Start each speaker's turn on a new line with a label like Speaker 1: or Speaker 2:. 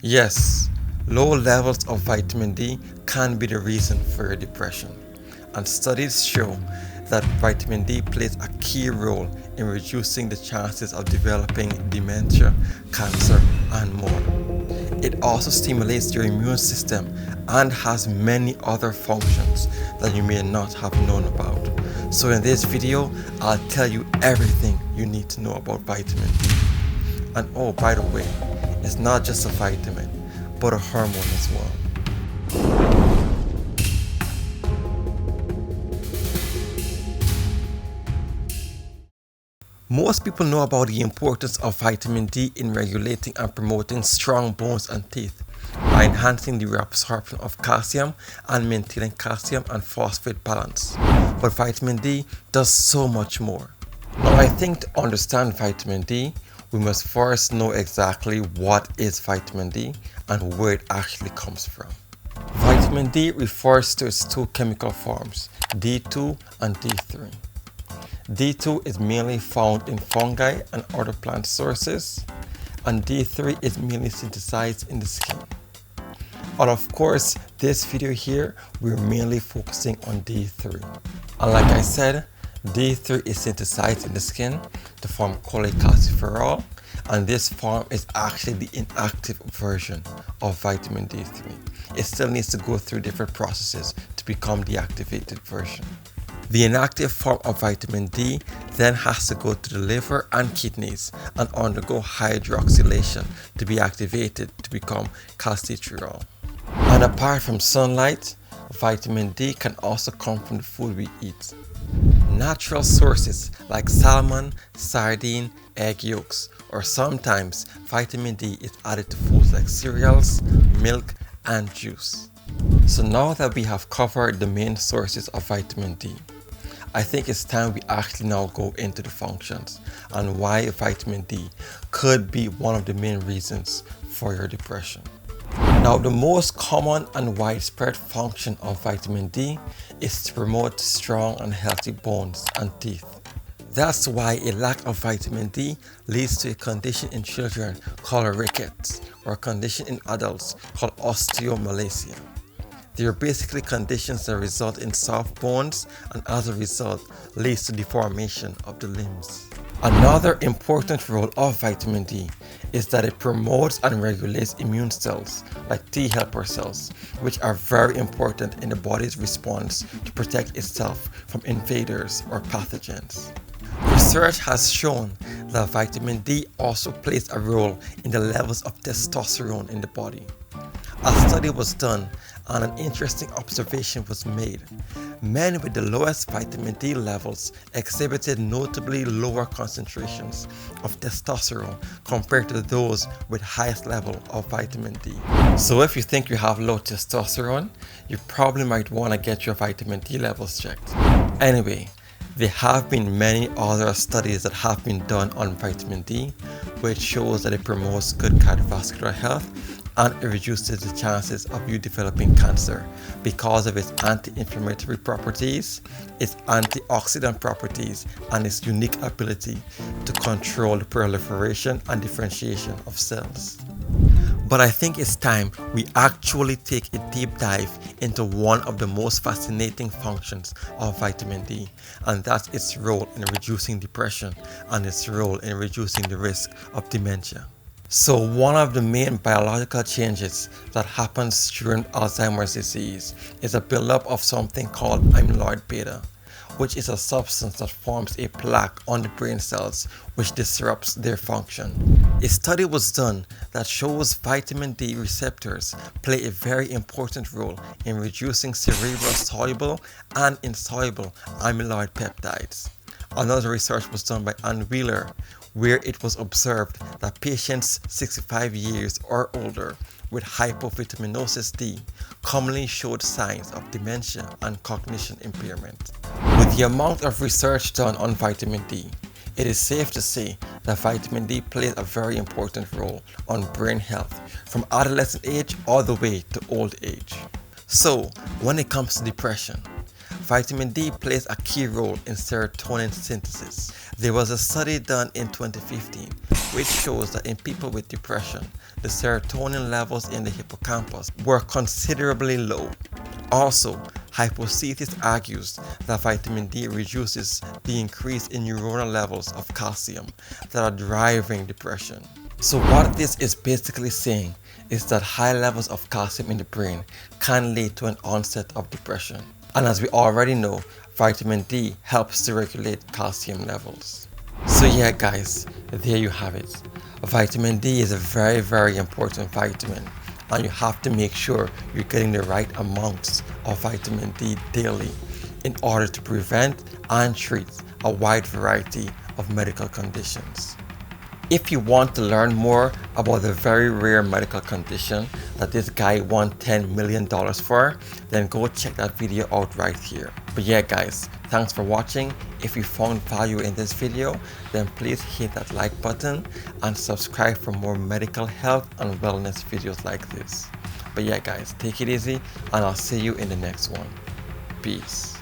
Speaker 1: Yes, low levels of vitamin D can be the reason for your depression, and studies show that vitamin D plays a key role in reducing the chances of developing dementia, cancer, and more. It also stimulates your immune system and has many other functions that you may not have known about. So in this video, I'll tell you everything you need to know about vitamin D. And oh, by the way, it's not just a vitamin, but a hormone as well. Most people know about the importance of vitamin D in regulating and promoting strong bones and teeth by enhancing the reabsorption of calcium and maintaining calcium and phosphate balance. But vitamin D does so much more. Now, I think to understand vitamin D, we must first know exactly what is vitamin D and where it actually comes from. Vitamin D refers to its two chemical forms, D2 and D3. D2 is mainly found in fungi and other plant sources, and D3 is mainly synthesized in the skin. And of course, this video here, we're mainly focusing on D3. And like I said, D3 is synthesized in the skin to form cholecalciferol, and this form is actually the inactive version of vitamin D3. It still needs to go through different processes to become the activated version. The inactive form of vitamin D then has to go to the liver and kidneys and undergo hydroxylation to be activated to become calcitriol. And apart from sunlight, vitamin D can also come from the food we eat. Natural sources like salmon, sardine, egg yolks, or sometimes vitamin D is added to foods like cereals, milk, and juice. So now that we have covered the main sources of vitamin D, I think it's time we actually now go into the functions and why vitamin D could be one of the main reasons for your depression. Now, the most common and widespread function of vitamin D is to promote strong and healthy bones and teeth. That's why a lack of vitamin D leads to a condition in children called rickets, or a condition in adults called osteomalacia. They are basically conditions that result in soft bones and as a result leads to deformation of the limbs. Another important role of vitamin D is that it promotes and regulates immune cells like T helper cells, which are very important in the body's response to protect itself from invaders or pathogens. Research has shown that vitamin D also plays a role in the levels of testosterone in the body. A study was done and an interesting observation was made. Men with the lowest vitamin D levels exhibited notably lower concentrations of testosterone compared to those with highest level of vitamin D. So if you think you have low testosterone, you probably might want to get your vitamin D levels checked. Anyway, there have been many other studies that have been done on vitamin D, which shows that it promotes good cardiovascular health and it reduces the chances of you developing cancer because of its anti-inflammatory properties, its antioxidant properties, and its unique ability to control the proliferation and differentiation of cells. But I think it's time we actually take a deep dive into one of the most fascinating functions of vitamin D, and that's its role in reducing depression and its role in reducing the risk of dementia. So one of the main biological changes that happens during Alzheimer's disease is a buildup of something called amyloid beta, which is a substance that forms a plaque on the brain cells which disrupts their function. A study was done that shows vitamin D receptors play a very important role in reducing cerebral-soluble and insoluble amyloid peptides. Another research was done by Ann Wheeler, where it was observed that patients 65 years or older with hypovitaminosis D commonly showed signs of dementia and cognition impairment. With the amount of research done on vitamin D, it is safe to say that vitamin D plays a very important role on brain health from adolescent age all the way to old age. So, when it comes to depression, vitamin D plays a key role in serotonin synthesis. There was a study done in 2015 which shows that in people with depression, the serotonin levels in the hippocampus were considerably low. Also, Hypothesis argues that vitamin D reduces the increase in neuronal levels of calcium that are driving depression. So what this is basically saying is that high levels of calcium in the brain can lead to an onset of depression. And as we already know, vitamin D helps to regulate calcium levels. So yeah guys, there you have it. Vitamin D is a very important vitamin, and you have to make sure you're getting the right amounts of vitamin D daily in order to prevent and treat a wide variety of medical conditions. If you want to learn more about the very rare medical condition that this guy won $10 million for, then go check that video out right here. But yeah guys, thanks for watching. If you found value in this video, then please hit that like button and subscribe for more medical health and wellness videos like this. But yeah guys, take it easy and I'll see you in the next one. Peace.